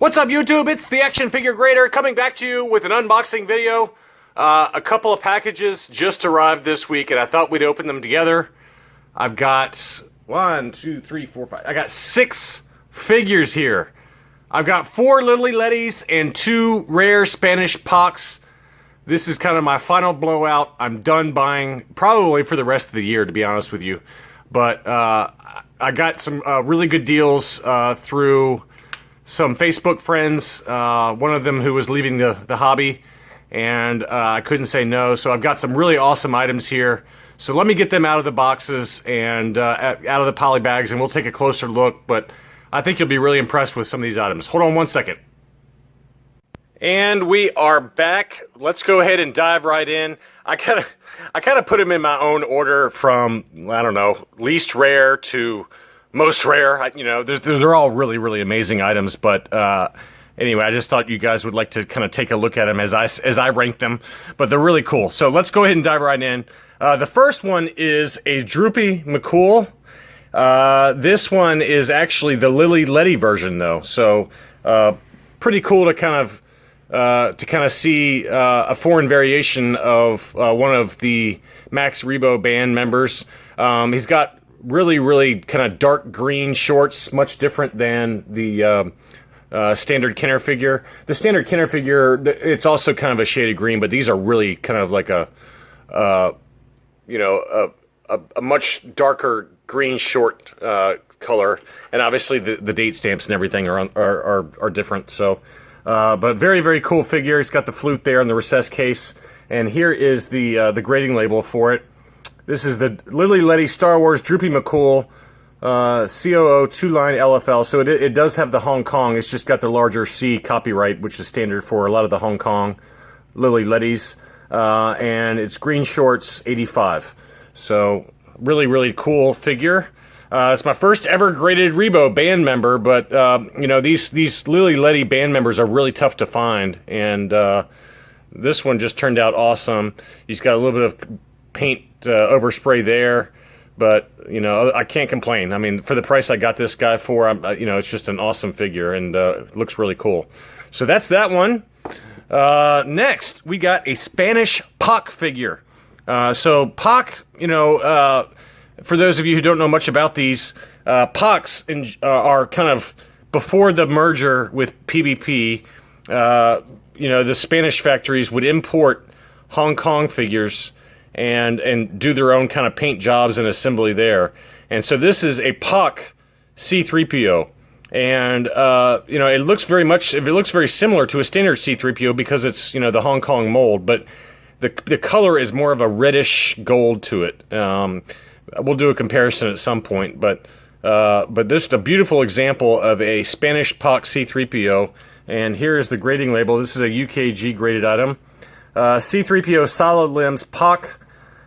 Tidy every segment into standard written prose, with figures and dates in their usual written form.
What's up, YouTube? It's the Action Figure Grader coming back to you with an unboxing video. A couple of packages just arrived this week, and I thought we'd open them together. I've got 1, 2, 3, 4, 5. I got 6 figures here. I've got 4 Lili Ledys and 2 rare Spanish Pochs. This is kind of my final blowout. I'm done buying, probably for the rest of the year, to be honest with you. But I got some really good deals through some Facebook friends, one of them who was leaving the hobby, and I couldn't say no, so I've got some really awesome items here. So let me get them out of the boxes and out of the poly bags, and we'll take a closer look, but I think you'll be really impressed with some of these items. Hold on one second. And we are back. Let's go ahead and dive right in. I kind of put them in my own order from, I don't know, least rare to most rare. You know, they're all really, really amazing items, but anyway, I just thought you guys would like to kind of take a look at them as I rank them, but they're really cool. So let's go ahead and dive right in. The first one is a Droopy McCool. This one is actually the Lili Ledy version, though, so pretty cool to kind of see a foreign variation of one of the Max Rebo band members. He's got really kind of dark green shorts, much different than the standard Kenner figure. The standard Kenner figure, it's also kind of a shaded green, but these are really kind of like a much darker green short color, and obviously the date stamps and everything are different. So, but very cool figure. He's got the flute there in the recessed case, and here is the grading label for it. This is the Lili Ledy Star Wars Droopy McCool COO 2-line LFL. So it does have the Hong Kong. It's just got the larger C copyright, which is standard for a lot of the Hong Kong Lili Ledys. And it's green shorts, 85. So really cool figure. It's my first ever graded Rebo band member, but you know, these Lili Ledy band members are really tough to find, and this one just turned out awesome. He's got a little bit of paint overspray there, but you know, I can't complain. I mean, for the price I got this guy for, you know, it's just an awesome figure, and looks really cool. So that's that one. Next, we got a Spanish Poch figure. So Poch, you know, for those of you who don't know much about these, Pochs are kind of before the merger with PBP. You know, the Spanish factories would import Hong Kong figures and do their own kind of paint jobs and assembly there. And so this is a Poch C-3PO. And, you know, it looks very similar to a standard C-3PO because it's, you know, the Hong Kong mold, but the color is more of a reddish gold to it. We'll do a comparison at some point, but this is a beautiful example of a Spanish Poch C-3PO, and here is the grading label. This is a UKG graded item. C-3PO solid limbs Poch,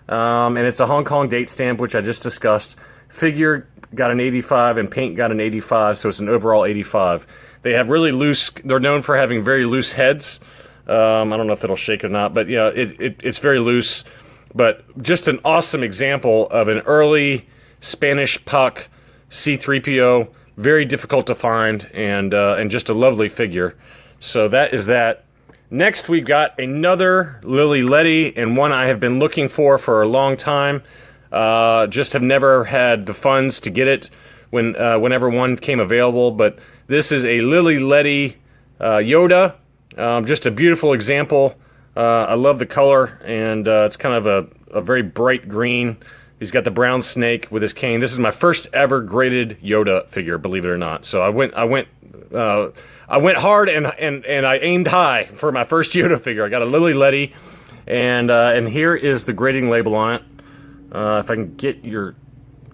and it's a Hong Kong date stamp, which I just discussed. Figure got an 85 and paint got an 85, so it's an overall 85. They have really loose, they're known for having very loose heads. I don't know if it'll shake or not, but yeah, it's very loose. But just an awesome example of an early Spanish Poch C-3PO, very difficult to find, and just a lovely figure. So that is that. Next, we've got another Lili Ledy, and one I have been looking for a long time. Just have never had the funds to get it whenever one came available. But this is a Lili Ledy Yoda. Just a beautiful example. I love the color, and it's kind of a very bright green. He's got the brown snake with his cane. This is my first ever graded Yoda figure, believe it or not. So I went hard and I aimed high for my first Yoda figure. I got a Lili Ledy, and here is the grading label on it. If I can get your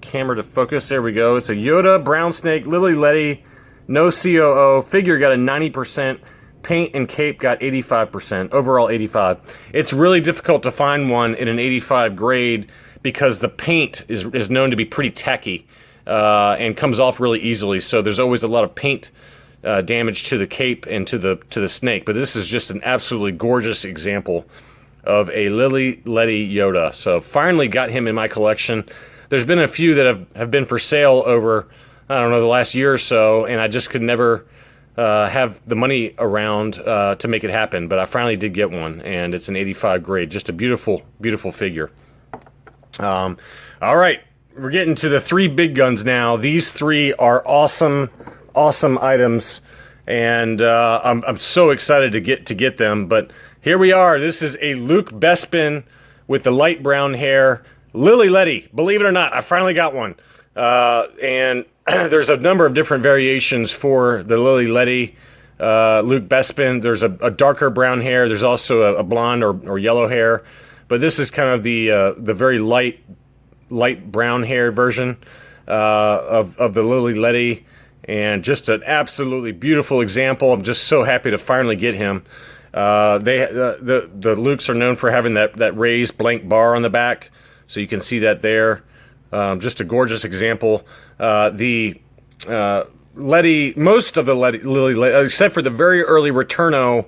camera to focus, there we go. It's a Yoda, brown snake, Lili Ledy, no COO. Figure got a 90%. Paint and cape got 85%, overall 85. It's really difficult to find one in an 85 grade because the paint is known to be pretty tacky and comes off really easily. So there's always a lot of paint damage to the cape and to the snake. But this is just an absolutely gorgeous example of a Lili Ledy Yoda. So finally got him in my collection. There's been a few that have been for sale over, I don't know, the last year or so, and I just could never have the money around to make it happen, but I finally did get one, and it's an 85 grade. Just a beautiful, beautiful figure. All right, we're getting to the 3 big guns now. These 3 are awesome, awesome items, and I'm so excited to get them. But here we are. This is a Luke Bespin with the light brown hair, Lili Ledy. Believe it or not, I finally got one, and there's a number of different variations for the Lili Ledy Luke Bespin. There's a darker brown hair. There's also a blonde or yellow hair, but this is kind of the very light brown hair version of the Lili Ledy, and just an absolutely beautiful example. I'm just so happy to finally get him. The Lukes are known for having that raised blank bar on the back, so you can see that there. Just a gorgeous example. Ledy, most of the Lili Ledy, except for the very early Returno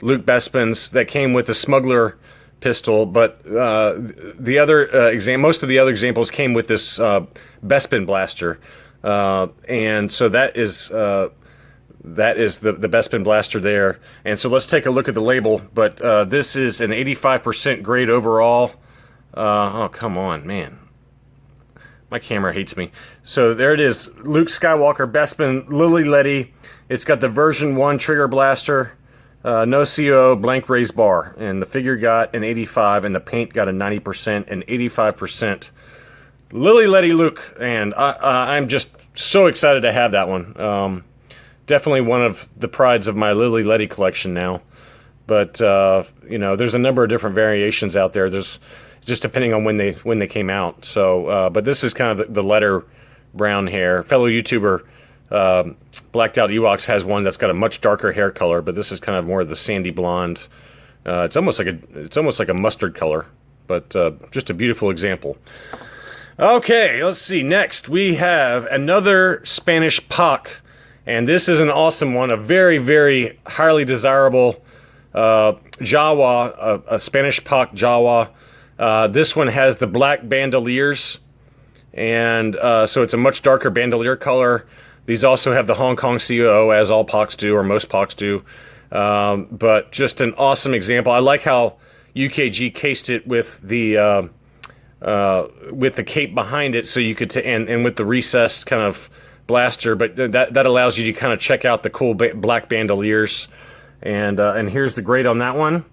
Luke Bespins that came with the smuggler pistol, but the other most of the other examples came with this Bespin blaster, and so that is the Bespin blaster there. And so let's take a look at the label. But this is an 85% grade overall. Oh, come on, man. My camera hates me. So there it is. Luke Skywalker Bespin Lili Ledy. It's got the version 1 trigger blaster. No CO, blank raised bar. And the figure got an 85, and the paint got a 90% and 85%. Lili Ledy Luke. And I'm just so excited to have that one. Definitely one of the prides of my Lili Ledy collection now. But, you know, there's a number of different variations out there. There's just depending on when they came out. So, but this is kind of the letter brown hair. Fellow YouTuber Blacked Out Ewoks has one that's got a much darker hair color, but this is kind of more of the sandy blonde. It's almost like a mustard color, but just a beautiful example. Okay, let's see. Next, we have another Spanish Poch, and this is an awesome one. A very, very highly desirable Jawa, a Spanish Poch Jawa. This one has the black bandoliers, and so it's a much darker bandolier color. These also have the Hong Kong COO, as all Pochs do, or most Pochs do. But just an awesome example. I like how UKG cased it with the cape behind it, so you could and with the recessed kind of blaster. But that allows you to kind of check out the cool black bandoliers. And here's the grade on that one.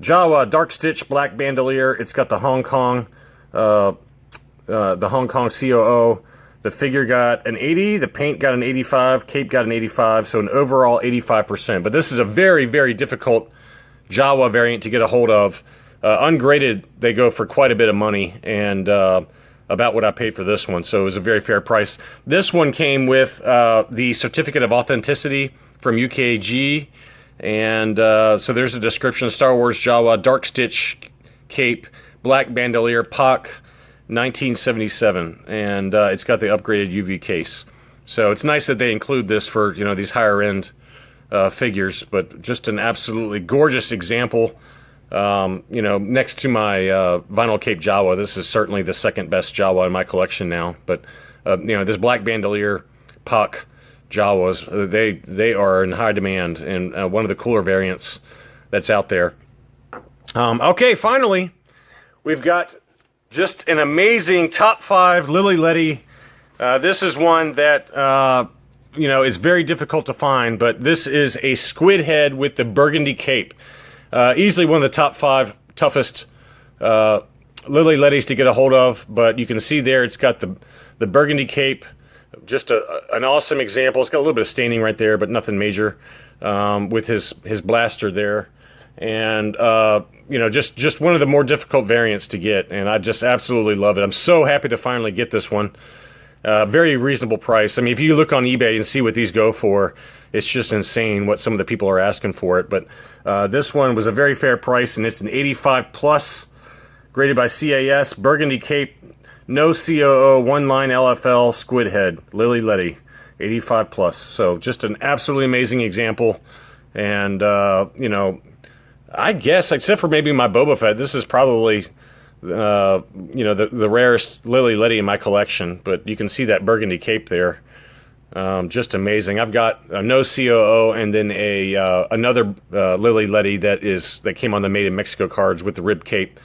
Jawa dark stitch black bandolier. It's got the Hong Kong COO. The figure got an 80. The paint got an 85. Cape got an 85. So an overall 85%. But this is a very, very difficult Jawa variant to get a hold of. Ungraded, they go for quite a bit of money, and about what I paid for this one. So it was a very fair price. This one came with the certificate of authenticity from UKG. And so there's a description: Star Wars Jawa, dark stitch cape, black bandolier, Poch, 1977, and it's got the upgraded UV case. So it's nice that they include this for, you know, these higher end figures. But just an absolutely gorgeous example. You know, next to my vinyl cape Jawa, this is certainly the second best Jawa in my collection now. But you know, this black bandolier Poch Jawas, they are in high demand, and one of the cooler variants that's out there. Okay, finally, we've got just an amazing top 5 Lili Ledy. This is one that you know, is very difficult to find, but this is a squid head with the burgundy cape. Easily one of the top 5 toughest Lili Ledys to get a hold of, but you can see there it's got the burgundy cape. Just an awesome example. It's got a little bit of staining right there, but nothing major, with his blaster there. And you know, just one of the more difficult variants to get, and I just absolutely love it. I'm so happy to finally get this one. Very reasonable price. I mean, if you look on eBay and see what these go for, it's just insane what some of the people are asking for it. But this one was a very fair price, and it's an 85 plus, graded by CAS, burgundy cape, no COO, one line LFL, squid head, Lili Ledy, 85 plus. So just an absolutely amazing example. And you know, I guess, except for maybe my Boba Fett, this is probably you know, the rarest Lili Ledy in my collection. But you can see that burgundy cape there. Just amazing. I've got a no COO and then another Lili Ledy that came on the Made in Mexico cards with the rib cape.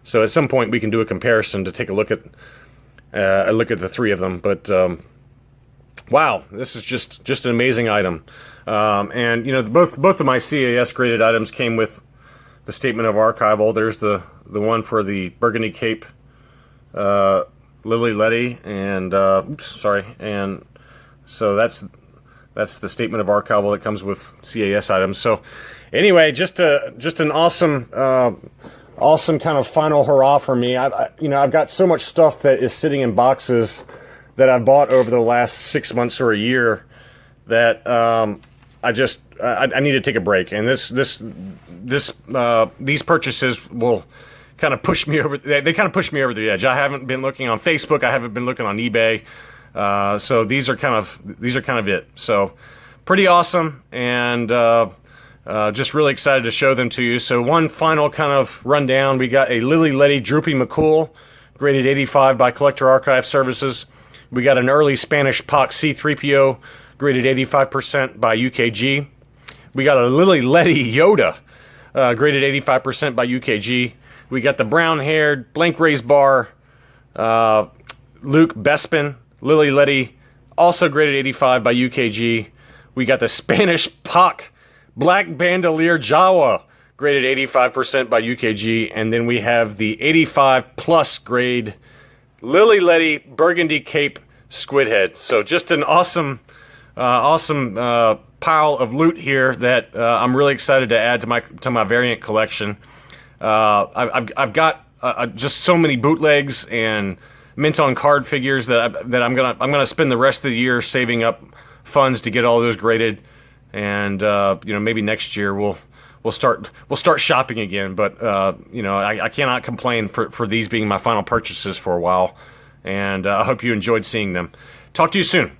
So at some point we can do a comparison to take a look at the three of them. But wow, this is just an amazing item. And you know, both of my CAS graded items came with the statement of archival. There's the one for the Burgundy Cape Lili Ledy, and and so that's the statement of archival that comes with CAS items. So anyway, just an awesome kind of final hurrah for me. I've got so much stuff that is sitting in boxes that I've bought over the last 6 months or a year that I need to take a break. And these purchases will kind of push me over. They kind of push me over the edge. I haven't been looking on Facebook. I haven't been looking on eBay. So these are kind of it. So pretty awesome, and just really excited to show them to you. So one final kind of rundown: we got a Lili Ledy Droopy McCool, graded 85 by Collector Archive Services. We got an early Spanish Poch C3PO, graded 85% by UKG. We got a Lili Ledy Yoda, graded 85% by UKG. We got the brown-haired blank raised bar Luke Bespin, Lili Ledy, also graded 85 by UKG. We got the Spanish Poch Black Bandolier Jawa, graded 85% by UKG. And then we have the 85 plus grade Lili Ledy Burgundy Cape Squid Head. So just an awesome pile of loot here that I'm really excited to add to my variant collection. I've got just so many bootlegs and mint on card figures that I'm gonna spend the rest of the year saving up funds to get all those graded, and maybe next year we'll start shopping again. But I cannot complain for these being my final purchases for a while, and I hope you enjoyed seeing them. Talk to you soon.